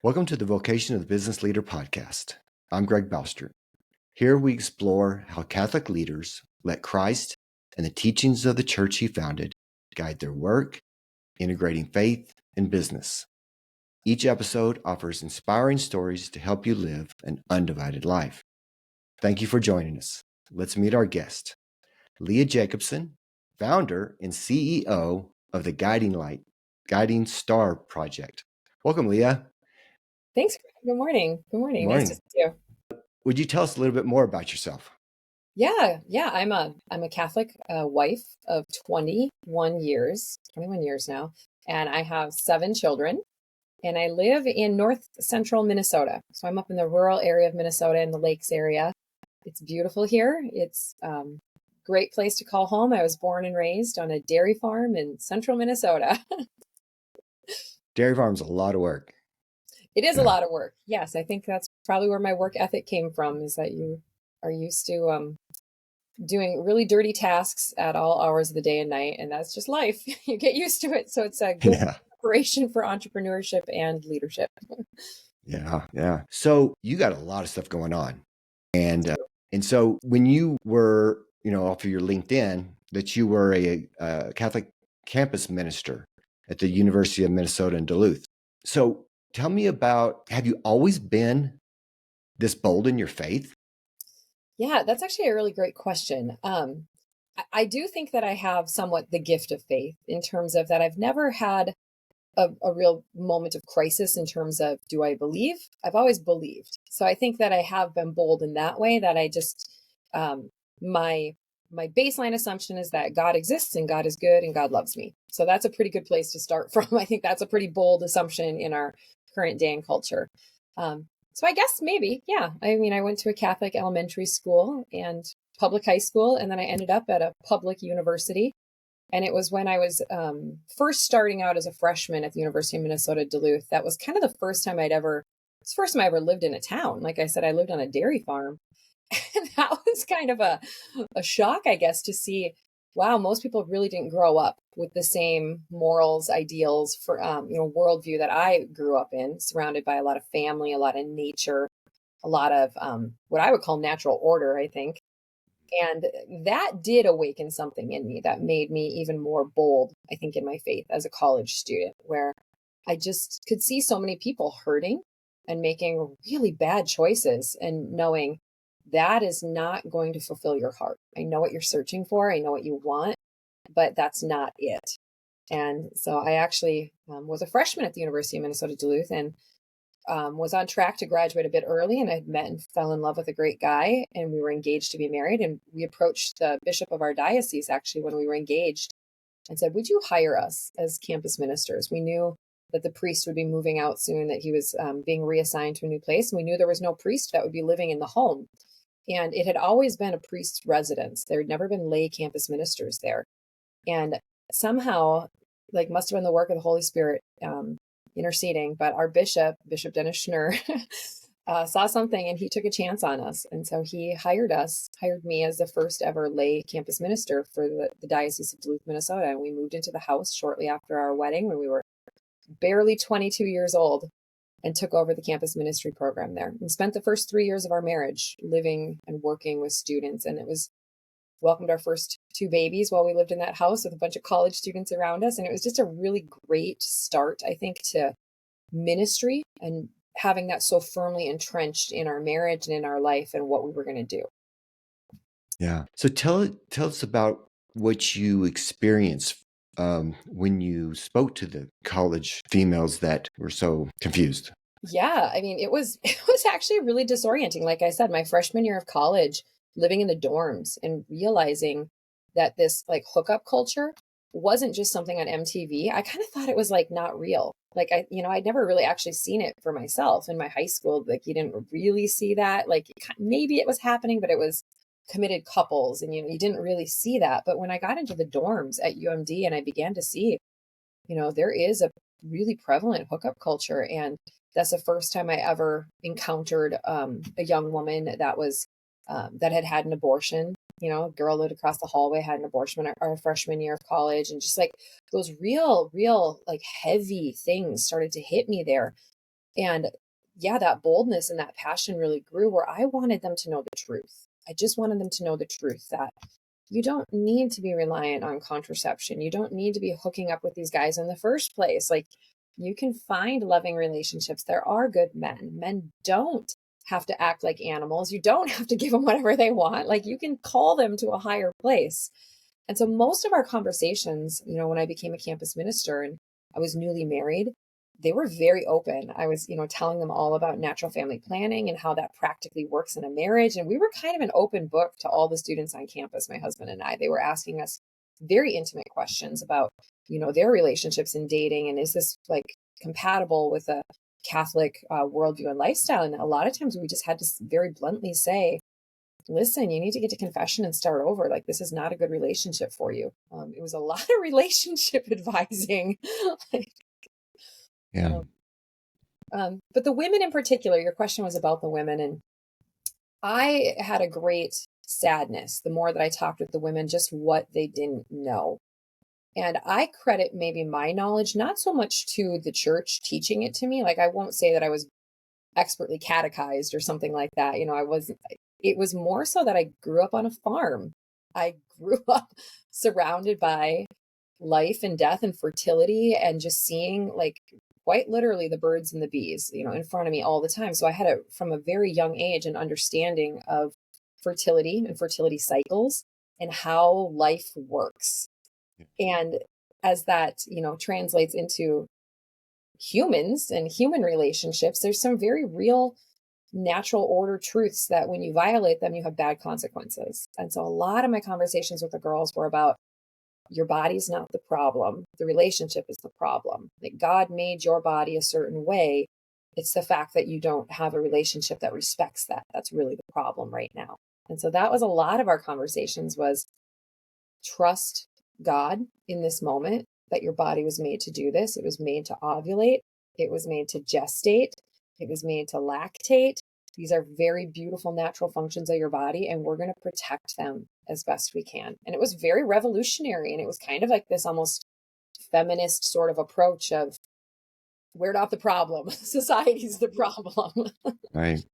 Welcome to the Vocation of the Business Leader podcast. I'm Greg Balster. Here we explore how Catholic leaders let Christ and the teachings of the church he founded guide their work, integrating faith and business. Each episode offers inspiring stories to help you live an undivided life. Thank you for joining us. Let's meet our guest, Leah Jacobson, founder and CEO of the Guiding Star Project. Welcome, Leah. Thanks. Good morning. Good morning. Nice to see you. Would you tell us a little bit more about yourself? Yeah. I'm a Catholic wife of 21 years now, and I have 7 children, and I live in north central Minnesota. So I'm up in the rural area of Minnesota in the lakes area. It's beautiful here. It's great place to call home. I was born and raised on a dairy farm in central Minnesota. Dairy farm's a lot of work. It is a lot of work. Yes, I think that's probably where my work ethic came from, is that you are used to doing really dirty tasks at all hours of the day and night, and that's just life. You get used to it. So it's a good preparation for entrepreneurship and leadership. Yeah. So you got a lot of stuff going on. And so when you were, off of your LinkedIn, that you were a Catholic campus minister at the University of Minnesota in Duluth. So tell me about, have you always been this bold in your faith? Yeah, that's actually a really great question. I do think that I have somewhat the gift of faith, in terms of that I've never had a real moment of crisis in terms of, do I believe? I've always believed. So I think that I have been bold in that way, that I just, my baseline assumption is that God exists and God is good and God loves me. So that's a pretty good place to start from. I think that's a pretty bold assumption in our current day and culture. So I guess maybe, yeah. I mean, I went to a Catholic elementary school and public high school, and then I ended up at a public university. And it was when I was first starting out as a freshman at the University of Minnesota Duluth. That was kind of the first time I ever lived in a town. Like I said, I lived on a dairy farm. And that was kind of a shock, I guess, to see, wow, most people really didn't grow up with the same morals, ideals, for worldview that I grew up in, surrounded by a lot of family, a lot of nature, a lot of what I would call natural order, I think. And that did awaken something in me that made me even more bold, I think, in my faith as a college student, where I just could see so many people hurting and making really bad choices, and knowing that is not going to fulfill your heart. I know what you're searching for. I know what you want, but that's not it. And so I actually was a freshman at the University of Minnesota Duluth, and was on track to graduate a bit early, and I met and fell in love with a great guy, and we were engaged to be married. And we approached the bishop of our diocese, actually, when we were engaged, and said, would you hire us as campus ministers? We knew that the priest would be moving out soon, that he was being reassigned to a new place. And we knew there was no priest that would be living in the home. And it had always been a priest's residence. There had never been lay campus ministers there. And somehow, must have been the work of the Holy Spirit interceding, but our Bishop Dennis Schnurr, saw something, and he took a chance on us. And so he hired me as the first ever lay campus minister for the Diocese of Duluth, Minnesota. And we moved into the house shortly after our wedding, when we were barely 22 years old, and took over the campus ministry program there, and spent the first 3 years of our marriage living and working with students. And it was welcomed our first 2 babies while we lived in that house with a bunch of college students around us. And it was just a really great start, I think, to ministry, and having that so firmly entrenched in our marriage and in our life and what we were going to do. Yeah. So tell us about what you experienced when you spoke to the college females that were so confused. Yeah, I mean, it was actually really disorienting. Like I said, my freshman year of college, living in the dorms and realizing that this hookup culture wasn't just something on MTV. I kind of thought it was not real. I'd never really actually seen it for myself in my high school. You didn't really see that. Maybe it was happening, but it was committed couples, and you didn't really see that. But when I got into the dorms at UMD, and I began to see, there is a really prevalent hookup culture. And that's the first time I ever encountered a young woman that was that had an abortion. A girl lived across the hallway, had an abortion our freshman year of college, and just those real heavy things started to hit me there. And yeah, that boldness and that passion really grew where I wanted them to know the truth. I just wanted them to know the truth that you don't need to be reliant on contraception. You don't need to be hooking up with these guys in the first place. Like, you can find loving relationships. There are good men. Men don't have to act like animals. You don't have to give them whatever they want. Like, you can call them to a higher place. And so most of our conversations, when I became a campus minister and I was newly married, they were very open. I was, telling them all about natural family planning and how that practically works in a marriage. And we were kind of an open book to all the students on campus, my husband and I. They were asking us very intimate questions about, their relationships and dating. And is this like compatible with a Catholic worldview and lifestyle? And a lot of times we just had to very bluntly say, listen, you need to get to confession and start over. Like, this is not a good relationship for you. It was a lot of relationship advising. Yeah. But the women in particular, your question was about the women. And I had a great sadness the more that I talked with the women, just what they didn't know. And I credit maybe my knowledge, not so much to the church teaching it to me. Like, I won't say that I was expertly catechized or something like that. I wasn't, it was more so that I grew up on a farm. I grew up surrounded by life and death and fertility and just seeing, like, quite literally the birds and the bees, in front of me all the time. So I had from a very young age, an understanding of fertility and fertility cycles and how life works. And as that, translates into humans and human relationships, there's some very real natural order truths that when you violate them, you have bad consequences. And so a lot of my conversations with the girls were about, your body's not the problem. The relationship is the problem. Like, God made your body a certain way. It's the fact that you don't have a relationship that respects that. That's really the problem right now. And so that was a lot of our conversations was, trust God in this moment, that your body was made to do this. It was made to ovulate. It was made to gestate. It was made to lactate. These are very beautiful natural functions of your body, and we're going to protect them as best we can. And it was very revolutionary. And it was kind of like this almost feminist sort of approach of, we're not the problem. Society's the problem. Right.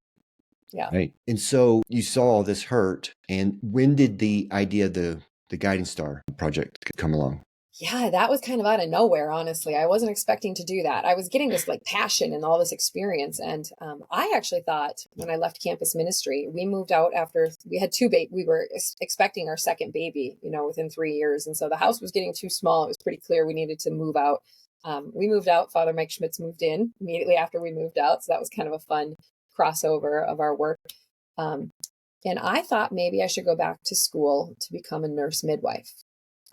Yeah. Right. And so you saw all this hurt. And when did the idea of the Guiding Star project come along? Yeah, that was kind of out of nowhere, honestly. I wasn't expecting to do that. I was getting this like passion and all this experience. And I actually thought when I left campus ministry, we moved out after we had we were expecting our second baby, within 3 years. And so the house was getting too small. It was pretty clear we needed to move out. We moved out. Father Mike Schmitz moved in immediately after we moved out. So that was kind of a fun crossover of our work. And I thought maybe I should go back to school to become a nurse midwife.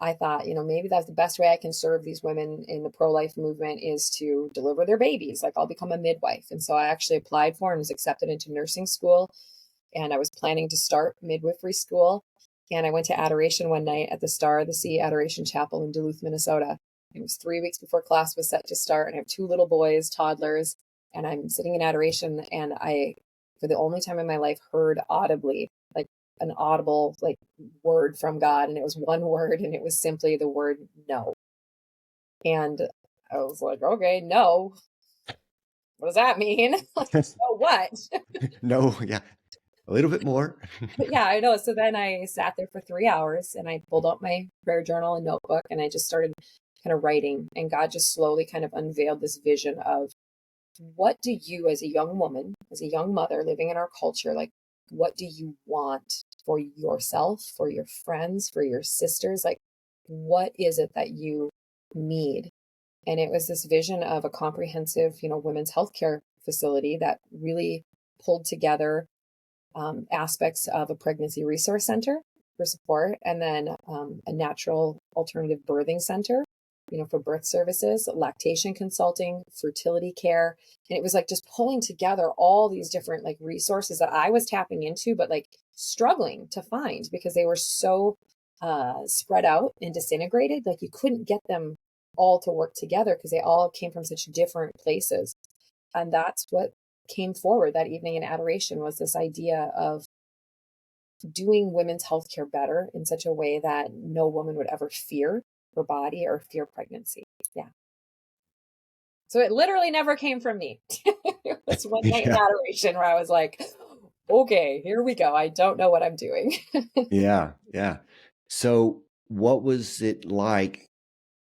I thought, maybe that's the best way I can serve these women in the pro-life movement is to deliver their babies. Like, I'll become a midwife. And so I actually applied for and was accepted into nursing school. And I was planning to start midwifery school. And I went to adoration one night at the Star of the Sea Adoration Chapel in Duluth, Minnesota. It was 3 weeks before class was set to start. And I have 2 little boys, toddlers, and I'm sitting in adoration. And I, for the only time in my life, heard audibly, like, an audible like word from God, and it was one word, and it was simply the word no. And I was like, okay, no, what does that mean? Like, no, what? No, yeah, a little bit more. But yeah, I know. So then I sat there for 3 hours and I pulled out my prayer journal and notebook and I just started kind of writing, and God just slowly kind of unveiled this vision of, what do you, as a young woman, as a young mother living in our culture, like, what do you want for yourself, for your friends, for your sisters? Like, what is it that you need? And it was this vision of a comprehensive, women's healthcare facility that really pulled together aspects of a pregnancy resource center for support, and then a natural alternative birthing center, for birth services, lactation consulting, fertility care. And it was like just pulling together all these different like resources that I was tapping into, but like struggling to find because they were so spread out and disintegrated. Like, you couldn't get them all to work together because they all came from such different places. And that's what came forward that evening in adoration, was this idea of doing women's healthcare better in such a way that no woman would ever fear her body or fear pregnancy. Yeah. So it literally never came from me. It was one night in Yeah. adoration where I was like, okay, here we go. I don't know what I'm doing. Yeah. Yeah. So what was it like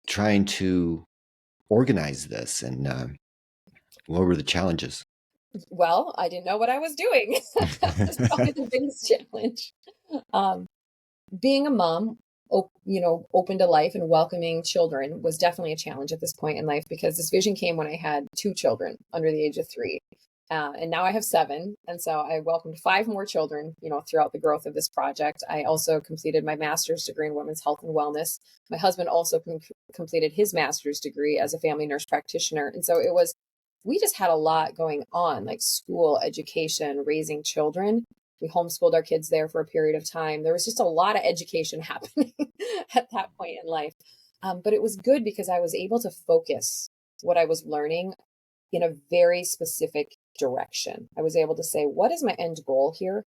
trying to organize this, and what were the challenges? Well, I didn't know what I was doing. That was probably the biggest challenge. Um, Being a mom, open to life and welcoming children was definitely a challenge at this point in life because this vision came when I had two children under the age of three. And now I have seven. And so I welcomed five more children, throughout the growth of this project. I also completed my master's degree in women's health and wellness. My husband also completed his master's degree as a family nurse practitioner. And so we just had a lot going on, like school, education, raising children. We homeschooled our kids there for a period of time. There was just a lot of education happening at that point in life. But it was good because I was able to focus what I was learning in a very specific direction. I was able to say, what is my end goal here?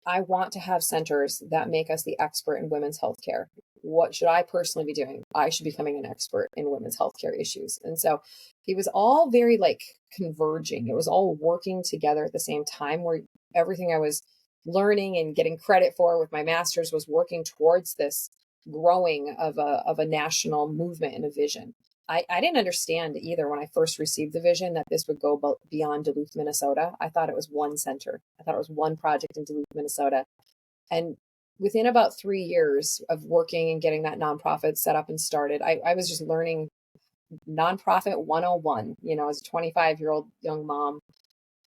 I want to have centers that make us the expert in women's healthcare. What should I personally be doing? I should be becoming an expert in women's healthcare issues. And so it was all very like converging. It was all working together at the same time where everything I was learning and getting credit for with my master's was working towards this growing of a national movement and a vision. I didn't understand either when I first received the vision that this would go beyond Duluth, Minnesota. I thought it was one center. I thought it was one project in Duluth, Minnesota. And within about 3 years of working and getting that nonprofit set up and started, I was just learning nonprofit 101, as a 25-year-old young mom.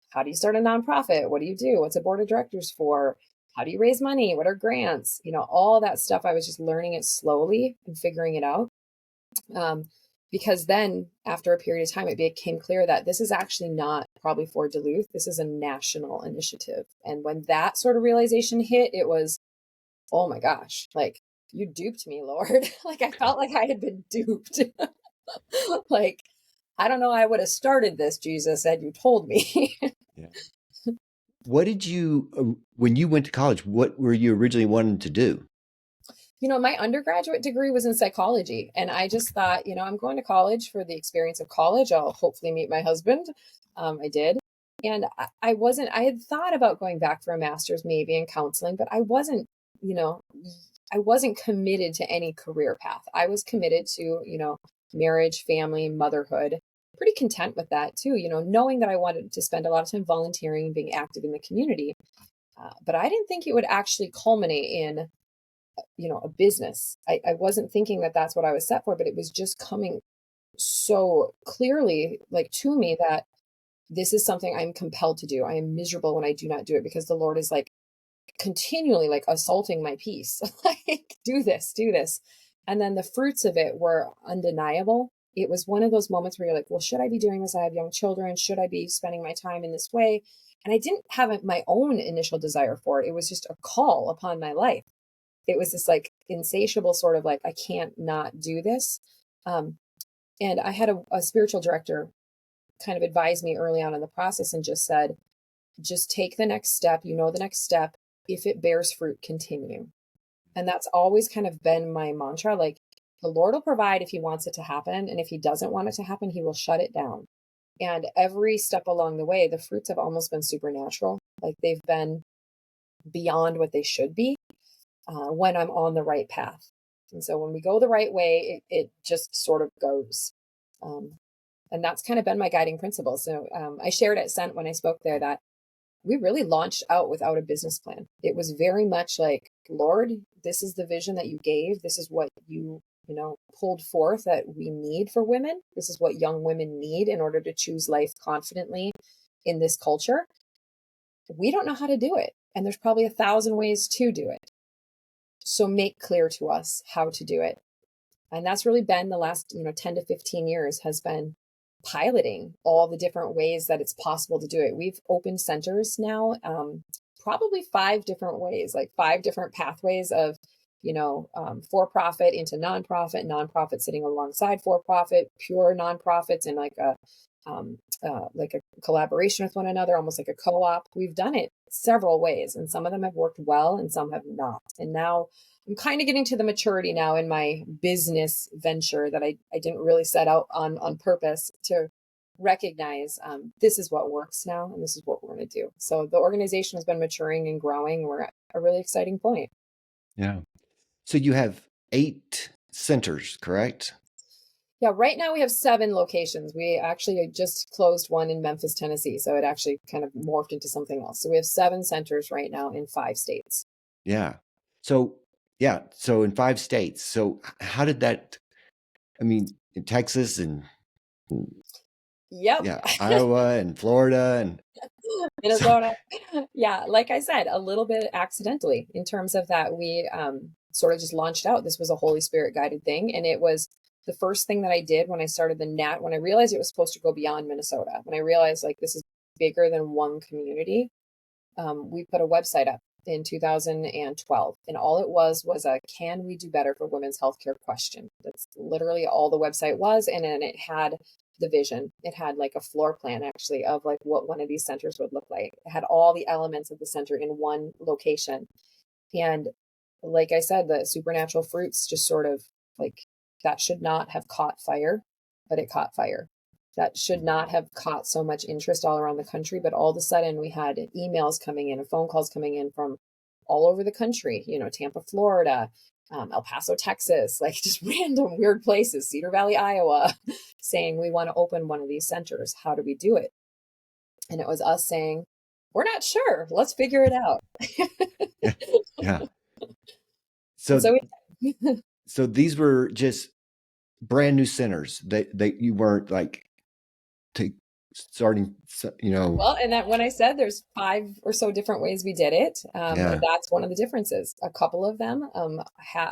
How do you start a nonprofit? What do you do? What's a board of directors for? How do you raise money? What are grants? All that stuff. I was just learning it slowly and figuring it out. Because then after a period of time, it became clear that this is actually not probably for Duluth. This is a national initiative. And when that sort of realization hit, it was, oh my gosh, like you duped me, Lord. Like I felt like I had been duped. Like, I don't know, I would have started this, Jesus, had you told me. Yeah. What did you, when you went to college, what were you originally wanting to do? My undergraduate degree was in psychology. And I just thought, I'm going to college for the experience of college. I'll hopefully meet my husband. I did. And I had thought about going back for a master's maybe in counseling, but you know, I wasn't committed to any career path. I was committed to, marriage, family, motherhood. Pretty content with that too, knowing that I wanted to spend a lot of time volunteering and being active in the community. But I didn't think it would actually culminate in a business. I wasn't thinking that that's what I was set for, but it was just coming so clearly like to me that this is something I'm compelled to do. I am miserable when I do not do it because the Lord is like continually like assaulting my peace. Like, do this, do this. And then the fruits of it were undeniable. It was one of those moments where you're like, well, should I be doing this? I have young children. Should I be spending my time in this way? And I didn't have my own initial desire for it. It was just a call upon my life. It was this like insatiable sort of like, I can't not do this. Um, and I had a spiritual director kind of advise me early on in the process and just said, just take the next step. The next step. If it bears fruit, continue. And that's always kind of been my mantra. Like the Lord will provide if he wants it to happen. And if he doesn't want it to happen, he will shut it down. And every step along the way, the fruits have almost been supernatural. Like they've been beyond what they should be when I'm on the right path. And so when we go the right way, it just sort of goes. Um, and that's kind of been my guiding principle. So I shared at Sent when I spoke there that we really launched out without a business plan. It was very much like, Lord, this is the vision that you gave. This is what you pulled forth that we need for women. This is what young women need in order to choose life confidently in this culture. We don't know how to do it. And there's probably 1,000 ways to do it. So make clear to us how to do it. And that's really been the last, 10 to 15 years has been piloting all the different ways that it's possible to do it. We've opened centers now, probably 5 different ways, like 5 different pathways of, for-profit into nonprofit, nonprofit sitting alongside for-profit, pure nonprofits, and like a collaboration with one another, almost like a co-op. We've done it several ways, and some of them have worked well and some have not. And now I'm kind of getting to the maturity now in my business venture that I didn't really set out on purpose to recognize this is what works now and this is what we're going to do. So the organization has been maturing and growing. We're at a really exciting point. Yeah. So you have 8 centers, correct? Yeah, right now we have 7 locations. We actually just closed one in Memphis, Tennessee. So it actually kind of morphed into something else. So we have 7 centers right now in 5 states. Yeah. So, yeah. So in 5 states. So how did that, I mean, in Texas and Yep. yeah, Iowa and Florida and so Minnesota. Yeah, like I said, a little bit accidentally in terms of that we sort of just launched out. This was a Holy Spirit guided thing. And it was the first thing that I did when I started when I realized it was supposed to go beyond Minnesota, when I realized like this is bigger than one community. We put a website up in 2012, and all it was a can we do better for women's healthcare question. That's literally all the website was. And then it had the vision. It had like a floor plan actually of like what one of these centers would look like. It had all the elements of the center in one location. And like I said, the supernatural fruits just sort of like that should not have caught fire, but it caught fire. That should not have caught so much interest all around the country, but all of a sudden we had emails coming in and phone calls coming in from all over the country, Tampa, Florida, El Paso, Texas, like just random weird places, Cedar Valley, Iowa, saying we want to open one of these centers. How do we do it? And it was us saying, we're not sure. Let's figure it out. yeah. Yeah. And So so so these were just brand new centers. That you weren't like starting, well, and that when I said there's 5 or so different ways we did it, yeah. that's one of the differences. A couple of them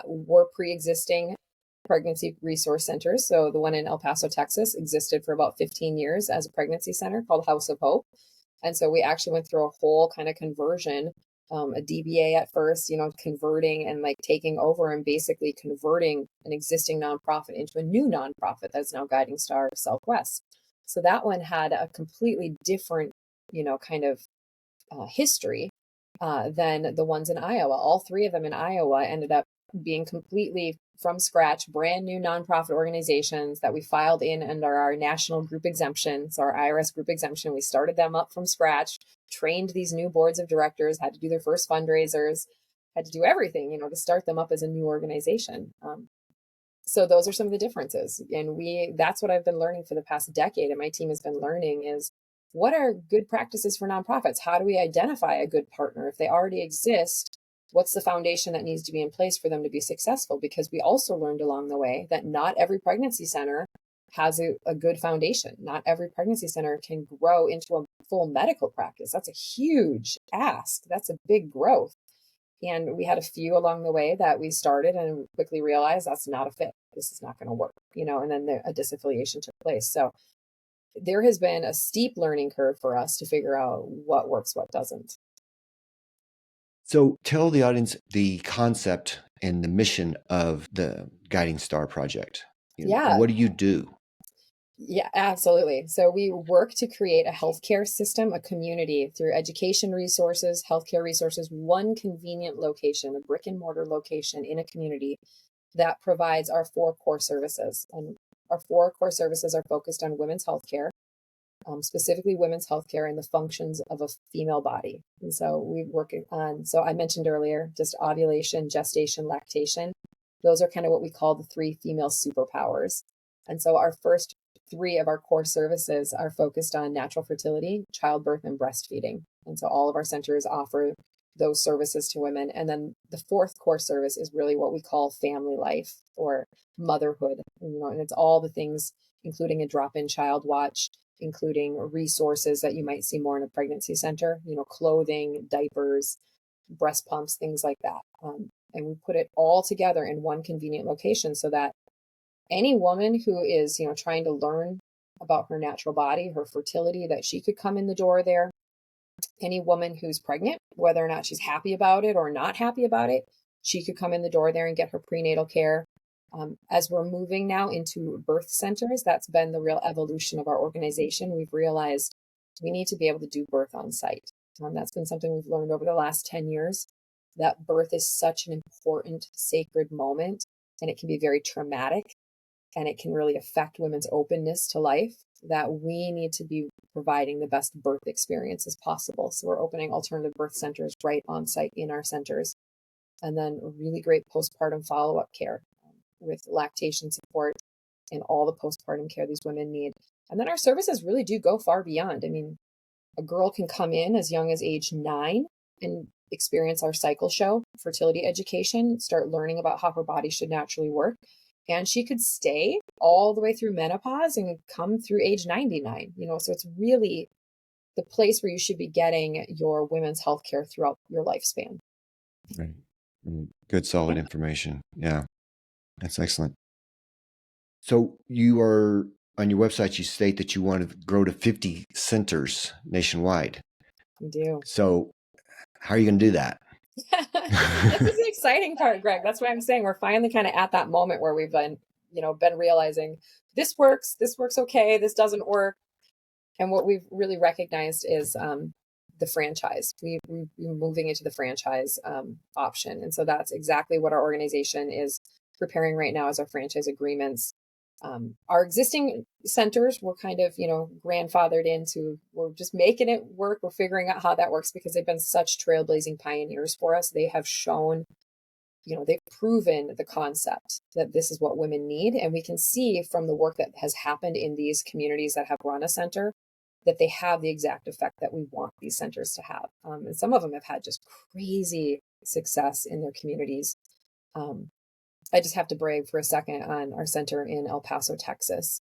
were pre-existing pregnancy resource centers. So the one in El Paso, Texas existed for about 15 years as a pregnancy center called House of Hope. And so we actually went through a whole kind of conversion, a DBA at first, converting and like taking over and basically converting an existing nonprofit into a new nonprofit that's now Guiding Star Southwest. So that one had a completely different, kind of history than the ones in Iowa. All 3 of them in Iowa ended up being completely from scratch, brand new nonprofit organizations that we filed in under our national group exemption. So our IRS group exemption, we started them up from scratch, trained these new boards of directors, had to do their first fundraisers, had to do everything, to start them up as a new organization. So those are some of the differences. And that's what I've been learning for the past decade. And my team has been learning is what are good practices for nonprofits? How do we identify a good partner? If they already exist, what's the foundation that needs to be in place for them to be successful? Because we also learned along the way that not every pregnancy center has a good foundation. Not every pregnancy center can grow into a full medical practice. That's a huge ask. That's a big growth. And we had a few along the way that we started and quickly realized that's not a fit. This is not going to work, and then a disaffiliation took place. So there has been a steep learning curve for us to figure out what works, what doesn't. So tell the audience the concept and the mission of the Guiding Star Project. Yeah. What do you do? Yeah, absolutely. So we work to create a healthcare system, a community through education resources, healthcare resources, one convenient location, a brick and mortar location in a community that provides our 4 core services. And our 4 core services are focused on women's healthcare, specifically women's healthcare and the functions of a female body. And so we work on, so I mentioned earlier, just ovulation, gestation, lactation. Those are kind of what we call the 3 female superpowers. And so our first 3 of our core services are focused on natural fertility, childbirth, and breastfeeding. And so all of our centers offer those services to women. And then the 4th core service is really what we call family life or motherhood. And it's all the things, including a drop-in child watch, including resources that you might see more in a pregnancy center, clothing, diapers, breast pumps, things like that. And we put it all together in one convenient location so that any woman who is, trying to learn about her natural body, her fertility, that she could come in the door there. Any woman who's pregnant, whether or not she's happy about it or not happy about it, she could come in the door there and get her prenatal care. As we're moving now into birth centers, that's been the real evolution of our organization. We've realized we need to be able to do birth on site. That's been something we've learned over the last 10 years, that birth is such an important, sacred moment, and it can be very traumatic, and it can really affect women's openness to life. that we need to be providing the best birth experience as possible. So we're opening alternative birth centers right on site in our centers. And then really great postpartum follow-up care with lactation support and all the postpartum care these women need. And then our services really do go far beyond. I mean, a girl can come in as young as age 9 and experience our cycle show, fertility education, start learning about how her body should naturally work. And she could stay all the way through menopause and come through age 99, so it's really the place where you should be getting your women's health care throughout your lifespan. Right. Good, solid information. Yeah, that's excellent. So you are on your website, you state that you want to grow to 50 centers nationwide. We do. So how are you going to do that? This is the exciting part, Greg. That's what I'm saying. We're finally kind of at that moment where we've been realizing this works okay, this doesn't work. And what we've really recognized is the franchise. We're moving into the franchise option. And so that's exactly what our organization is preparing right now as our franchise agreements. Our existing centers were kind of, grandfathered into, we're just making it work. We're figuring out how that works because they've been such trailblazing pioneers for us. They have shown, they've proven the concept that this is what women need. And we can see from the work that has happened in these communities that have run a center that they have the exact effect that we want these centers to have. And some of them have had just crazy success in their communities. I just have to brag for a second on our center in El Paso, Texas.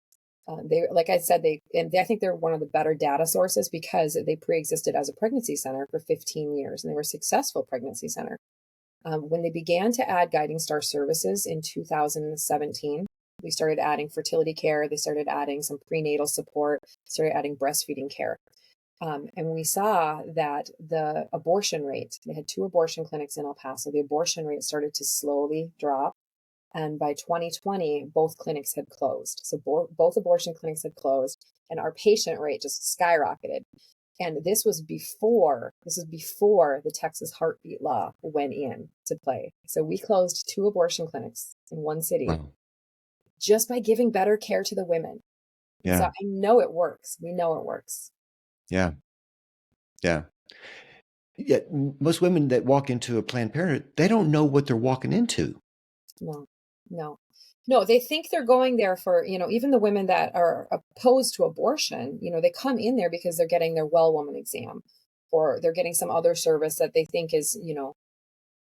They, like I said, I think they're one of the better data sources because they pre-existed as a pregnancy center for 15 years, and they were a successful pregnancy center. When they began to add guiding star services in 2017, we started adding fertility care. They started adding some prenatal support, started adding breastfeeding care. And we saw that the abortion rate, they had 2 abortion clinics in El Paso, the abortion rate started to slowly drop. And by 2020, both clinics had closed. So both abortion clinics had closed, and our patient rate just skyrocketed. And this was before the Texas heartbeat law went in to play. So we closed 2 abortion clinics in one city. Wow. Just by giving better care to the women. Yeah. So I know it works. We know it works. Yeah. Yeah. Yet most women that walk into a Planned Parenthood, they don't know what they're walking into. No, they think they're going there for, even the women that are opposed to abortion, they come in there because they're getting their well woman exam, or they're getting some other service that they think is,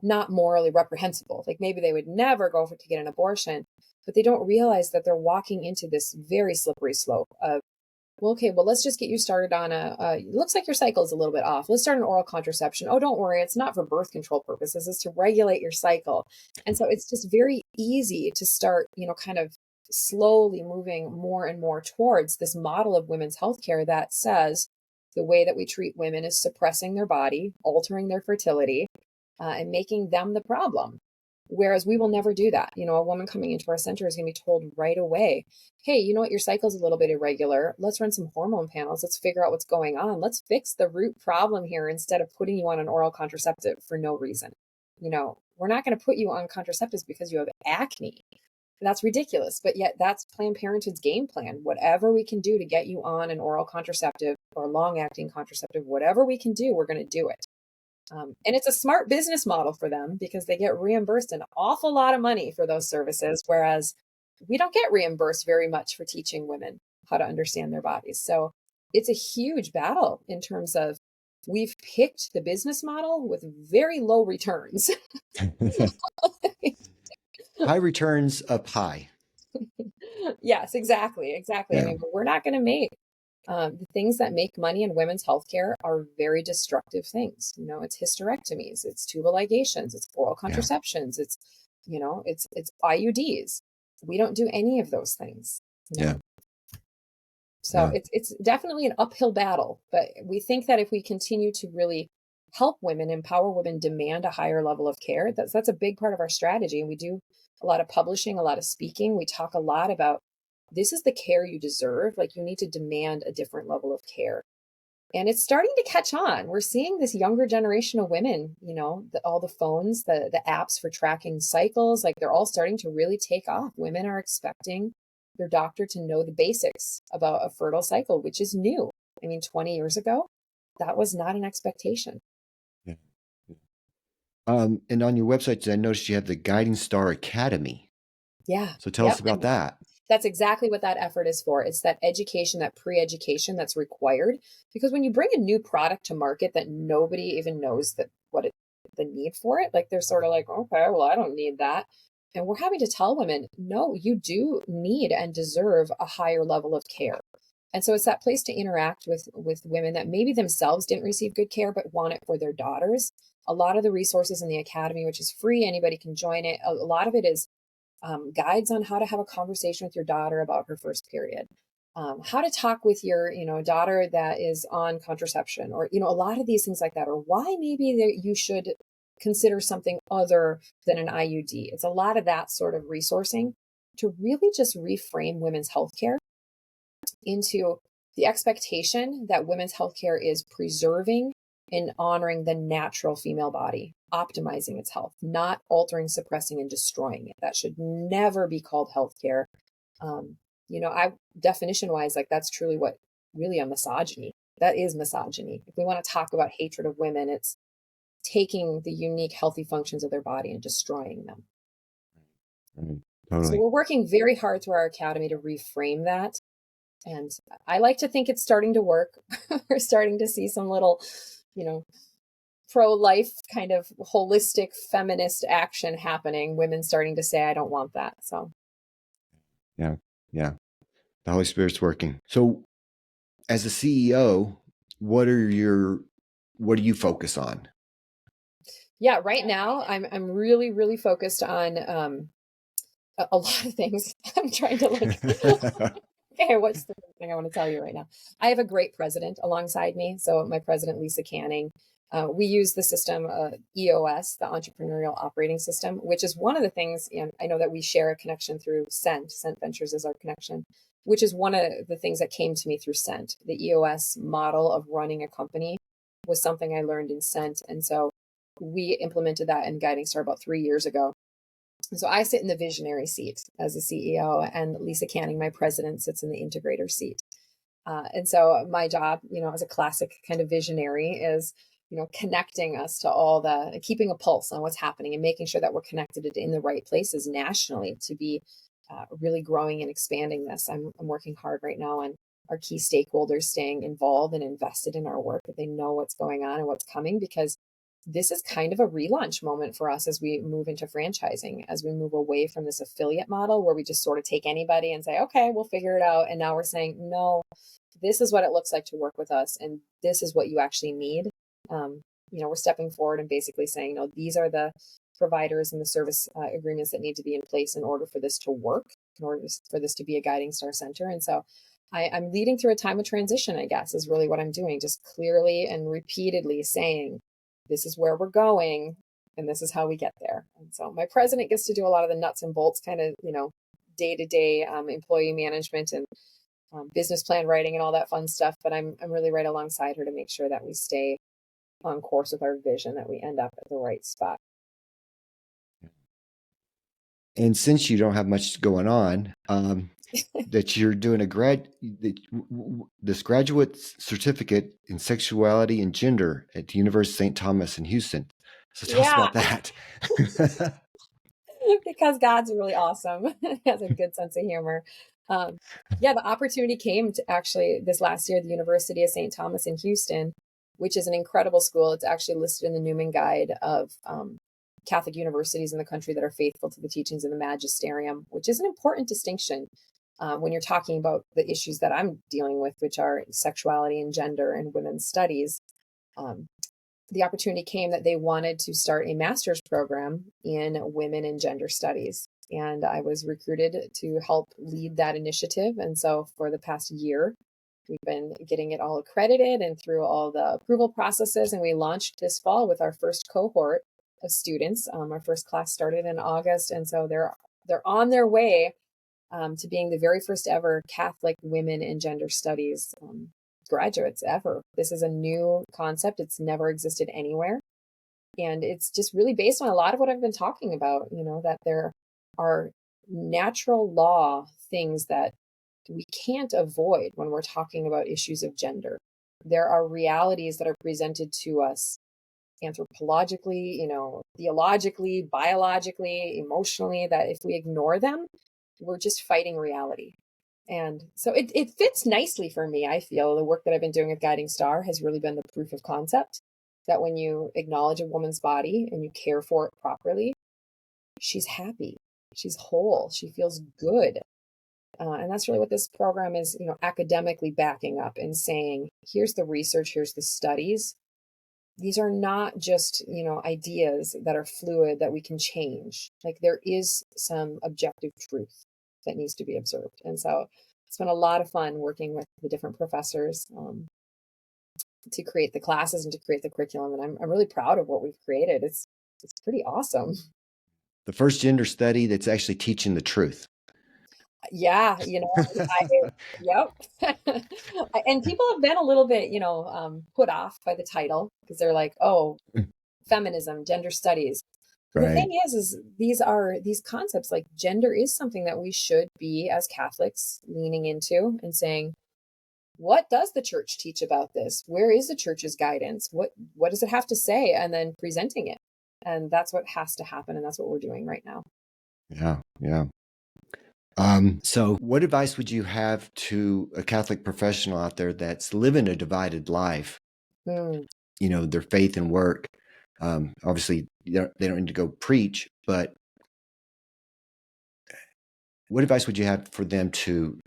not morally reprehensible. Like maybe they would never go to get an abortion, but they don't realize that they're walking into this very slippery slope of, well, let's just get you started on it looks like your cycle is a little bit off. Let's start an oral contraception. Oh, don't worry. It's not for birth control purposes. It's to regulate your cycle. And so it's just very easy to start, kind of slowly moving more and more towards this model of women's healthcare that says the way that we treat women is suppressing their body, altering their fertility, and making them the problem. Whereas we will never do that. A woman coming into our center is going to be told right away, hey, you know what? Your cycle's a little bit irregular. Let's run some hormone panels. Let's figure out what's going on. Let's fix the root problem here instead of putting you on an oral contraceptive for no reason. We're not going to put you on contraceptives because you have acne. That's ridiculous. But yet that's Planned Parenthood's game plan. Whatever we can do to get you on an oral contraceptive or long-acting contraceptive, whatever we can do, we're going to do it. And it's a smart business model for them because they get reimbursed an awful lot of money for those services, whereas we don't get reimbursed very much for teaching women how to understand their bodies. So it's a huge battle in terms of we've picked the business model with very low returns. High returns up high. Yes, exactly. Yeah. I mean, we're not going to make the things that make money in women's healthcare are very destructive things. It's hysterectomies, it's tubal ligations, it's oral contraceptions, it's IUDs. We don't do any of those things. Yeah. So it's definitely an uphill battle, but we think that if we continue to really help women, empower women, demand a higher level of care, that's a big part of our strategy. And we do a lot of publishing, a lot of speaking. We talk a lot about this is the care you deserve. Like you need to demand a different level of care. And it's starting to catch on. We're seeing this younger generation of women, all the phones, the apps for tracking cycles, like they're all starting to really take off. Women are expecting their doctor to know the basics about a fertile cycle, which is new. I mean, 20 years ago, that was not an expectation. Yeah. And on your website, I noticed you have the Guiding Star Academy. Yeah. So tell us Yep. about that. That's exactly what that effort is for. It's that education, that pre-education that's required. Because when you bring a new product to market that nobody even knows the need for it, like they're sort of like, okay, well, I don't need that. And we're having to tell women, no, you do need and deserve a higher level of care. And so it's that place to interact with women that maybe themselves didn't receive good care, but want it for their daughters. A lot of the resources in the academy, which is free, anybody can join it. A lot of it is guides on how to have a conversation with your daughter about her first period, how to talk with your daughter that is on contraception, or a lot of these things like that, or why maybe you should consider something other than an IUD. It's a lot of that sort of resourcing to really just reframe women's healthcare into the expectation that women's healthcare is preserving and honoring the natural female body, optimizing its health, not altering, suppressing, and destroying it. That should never be called healthcare. I definition wise, like that's truly what really a misogyny. That is misogyny. If we want to talk about hatred of women, it's taking the unique healthy functions of their body and destroying them. Right. So Totally. we're working very hard through our academy to reframe that. And I like to think it's starting to work. We're starting to see some little, pro-life kind of holistic feminist action happening. Women starting to say, I don't want that. So Yeah. Yeah. The Holy Spirit's working. So as a CEO, what do you focus on? yeah, right now I'm really, really focused on a lot of things. I'm trying to okay, what's the thing I want to tell you right now? I have a great president alongside me. So my president, Lisa Canning, we use the system EOS, the Entrepreneurial Operating System, which is one of the things, and I know that we share a connection through Scent. Scent Ventures is our connection, which is one of the things that came to me through Scent. The EOS model of running a company was something I learned in Scent. And so we implemented that in Guiding Star about 3 years ago. So I sit in the visionary seat as a CEO, and Lisa Canning, my president, sits in the integrator seat. And so my job, as a classic kind of visionary is, connecting us to keeping a pulse on what's happening and making sure that we're connected in the right places nationally to be really growing and expanding this. I'm working hard right now on our key stakeholders staying involved and invested in our work, that they know what's going on and what's coming, because this is kind of a relaunch moment for us as we move into franchising, as we move away from this affiliate model where we just sort of take anybody and say, okay, we'll figure it out. And now we're saying, no, this is what it looks like to work with us. And this is what you actually need. We're stepping forward and basically saying, no, these are the providers and the service agreements that need to be in place in order for this to work, in order for this to be a Guiding Star Center. And so I'm leading through a time of transition, I guess, is really what I'm doing. Just clearly and repeatedly saying, this is where we're going, and this is how we get there. And so my president gets to do a lot of the nuts and bolts kind of, day-to-day employee management and business plan writing and all that fun stuff. But I'm really right alongside her to make sure that we stay on course with our vision, that we end up at the right spot. And since you don't have much going on, that you're doing this graduate certificate in sexuality and gender at the University of St. Thomas in Houston. So tell us Yeah, about that. because God's really awesome. He has a good sense of humor. The opportunity came to actually this last year, the University of St. Thomas in Houston, which is an incredible school. It's actually listed in the Newman Guide of Catholic universities in the country that are faithful to the teachings of the magisterium, which is an important distinction when you're talking about the issues that I'm dealing with, which are sexuality and gender and women's studies. The opportunity came that they wanted to start a master's program in women and gender studies. And I was recruited to help lead that initiative. And so for the past year, we've been getting it all accredited and through all the approval processes. And we launched this fall with our first cohort of students. Our first class started in August. And so they're on their way to being the very first ever Catholic women in gender studies graduates ever. This is a new concept. It's never existed anywhere. And it's just really based on a lot of what I've been talking about, that there are natural law things that we can't avoid when we're talking about issues of gender. There are realities that are presented to us anthropologically, theologically, biologically, emotionally, that if we ignore them, we're just fighting reality. And so it fits nicely for me. I feel the work that I've been doing with Guiding Star has really been the proof of concept that when you acknowledge a woman's body and you care for it properly, she's happy, she's whole, she feels good. And that's really what this program is, academically backing up and saying, here's the research, here's the studies. These are not just, ideas that are fluid that we can change. Like there is some objective truth that needs to be observed. And so it's been a lot of fun working with the different professors to create the classes and to create the curriculum. And I'm really proud of what we've created. It's pretty awesome. The first gender study that's actually teaching the truth. Yeah, yep. And people have been a little bit, put off by the title because they're like, oh, feminism, gender studies. But the Right. thing is these concepts, like gender is something that we should be as Catholics leaning into and saying, what does the church teach about this? Where is the church's guidance? What does it have to say? And then presenting it. And that's what has to happen. And that's what we're doing right now. Yeah. Yeah. So what advice would you have to a Catholic professional out there that's living a divided life? Mm. Their faith and work. Obviously, they don't need to go preach, but what advice would you have for them to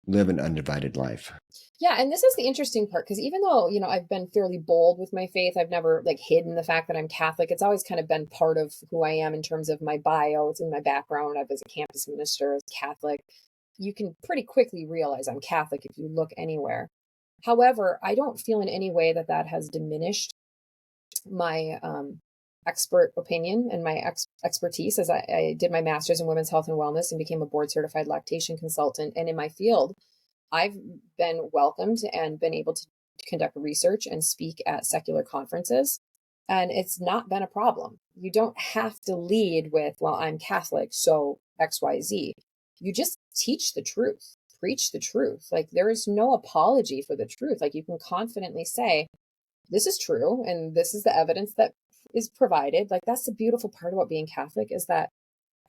live an undivided life? Yeah, and this is the interesting part because even though, I've been fairly bold with my faith, I've never like hidden the fact that I'm Catholic. It's always kind of been part of who I am in terms of my bio. It's in my background. I've as a campus minister, as Catholic. You can pretty quickly realize I'm Catholic if you look anywhere. However, I don't feel in any way that that has diminished my expert opinion and my expertise as I did my master's in women's health and wellness and became a board certified lactation consultant. And in my field, I've been welcomed and been able to conduct research and speak at secular conferences. And it's not been a problem. You don't have to lead with, well, I'm Catholic, so XYZ. You just teach the truth, preach the truth. Like there is no apology for the truth. Like you can confidently say, this is true, and this is the evidence that is provided. Like that's the beautiful part about being Catholic is that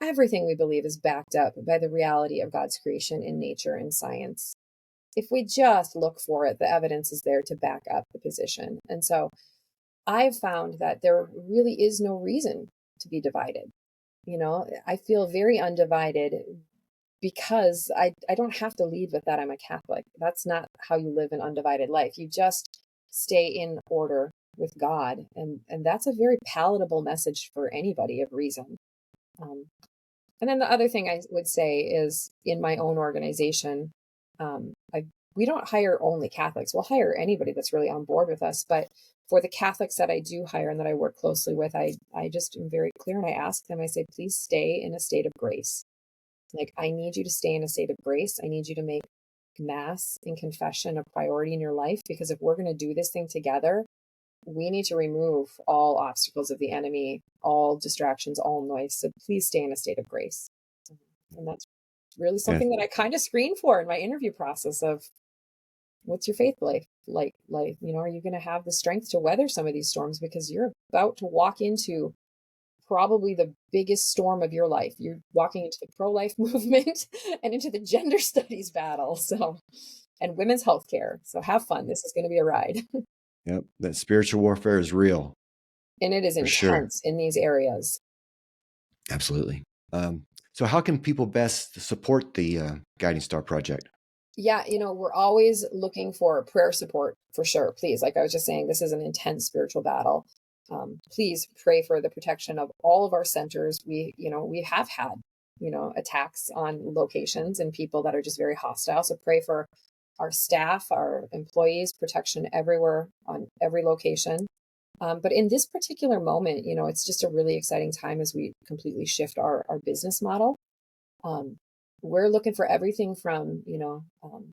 everything we believe is backed up by the reality of God's creation in nature and science. If we just look for it, the evidence is there to back up the position. And so I've found that there really is no reason to be divided. I feel very undivided because I don't have to lead with that I'm a Catholic. That's not how you live an undivided life. You just stay in order with God. And that's a very palatable message for anybody of reason. And then the other thing I would say is in my own organization, we don't hire only Catholics. We'll hire anybody that's really on board with us. But for the Catholics that I do hire and that I work closely with, I just am very clear and I ask them, I say, please stay in a state of grace. Like, I need you to stay in a state of grace. I need you to make Mass and confession a priority in your life, because if we're going to do this thing together, we need to remove all obstacles of the enemy, all distractions, all noise. So please stay in a state of grace. And that's really something that I kind of screen for in my interview process of what's your faith life like, are you going to have the strength to weather some of these storms, because you're about to walk into probably the biggest storm of your life. You're walking into the pro-life movement and into the gender studies battle. So, and women's healthcare. So have fun. This is going to be a ride. Yep. That spiritual warfare is real. And it is intense in these areas. Absolutely. So how can people best support the Guiding Star Project? Yeah, we're always looking for prayer support for sure. Please, like I was just saying, this is an intense spiritual battle. Please pray for the protection of all of our centers. We have had, attacks on locations and people that are just very hostile. So pray for our staff, our employees, protection everywhere on every location. But in this particular moment, it's just a really exciting time as we completely shift our business model. We're looking for everything from,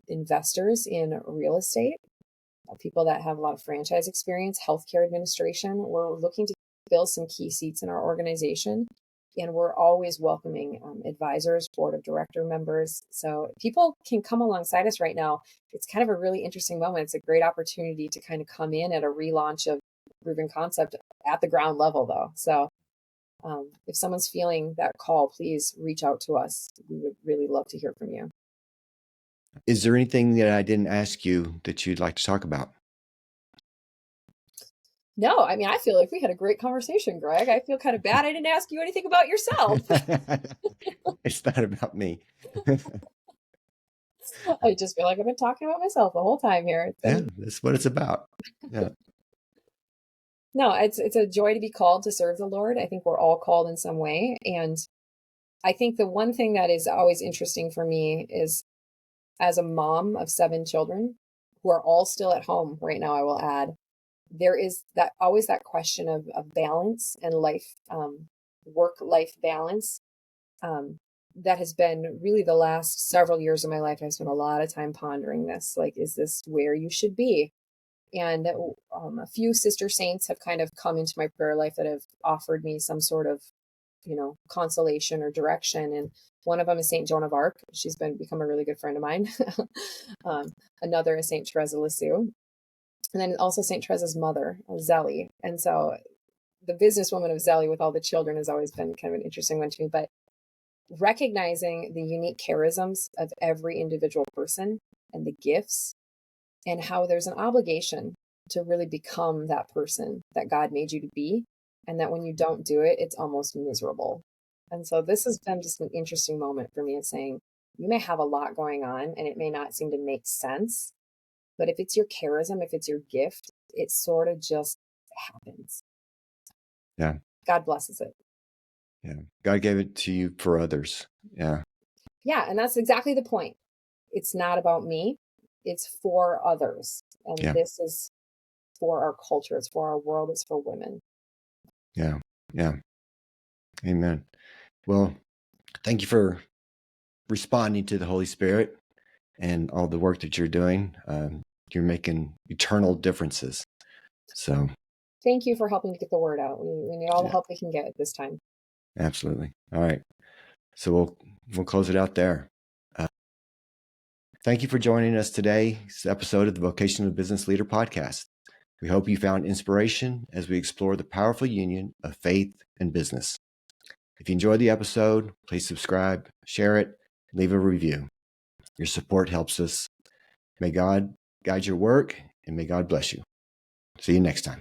investors in real estate, people that have a lot of franchise experience, healthcare administration. We're looking to fill some key seats in our organization. And we're always welcoming advisors, board of director members. So people can come alongside us right now. It's kind of a really interesting moment. It's a great opportunity to kind of come in at a relaunch of proven concept at the ground level, though. So if someone's feeling that call, please reach out to us. We would really love to hear from you. Is there anything that I didn't ask you that you'd like to talk about? No, I mean, I feel like we had a great conversation, Greg. I feel kind of bad I didn't ask you anything about yourself. It's not about me. I just feel like I've been talking about myself the whole time here. Yeah, that's what it's about. Yeah. No, it's a joy to be called to serve the Lord. I think we're all called in some way. And I think the one thing that is always interesting for me is, as a mom of 7 children who are all still at home right now, I will add, there is that always that question of balance and life, work-life balance. That has been really the last several years of my life. I spent a lot of time pondering this. Like, is this where you should be? And a few sister saints have kind of come into my prayer life that have offered me some sort of, consolation or direction. And one of them is Saint Joan of Arc. She's become a really good friend of mine. Another is Saint Teresa Lisieux, and then also Saint Teresa's mother, Zélie. And so the businesswoman of Zélie with all the children has always been kind of an interesting one to me. But recognizing the unique charisms of every individual person and the gifts, and how there's an obligation to really become that person that God made you to be. And that when you don't do it, it's almost miserable. And so this has been just an interesting moment for me of saying, you may have a lot going on and it may not seem to make sense, but if it's your charism, if it's your gift, it sort of just happens. Yeah. God blesses it. Yeah. God gave it to you for others. Yeah. Yeah. And that's exactly the point. It's not about me. It's for others. And this is for our culture. It's for our world. It's for women. Yeah. Yeah. Amen. Well, thank you for responding to the Holy Spirit and all the work that you're doing. You're making eternal differences. So thank you for helping to get the word out. We need all the help we can get at this time. Absolutely. All right. So we'll close it out there. Thank you for joining us today's episode of the Vocational Business Leader Podcast. We hope you found inspiration as we explore the powerful union of faith and business. If you enjoyed the episode, please subscribe, share it, leave a review. Your support helps us. May God guide your work, and may God bless you. See you next time.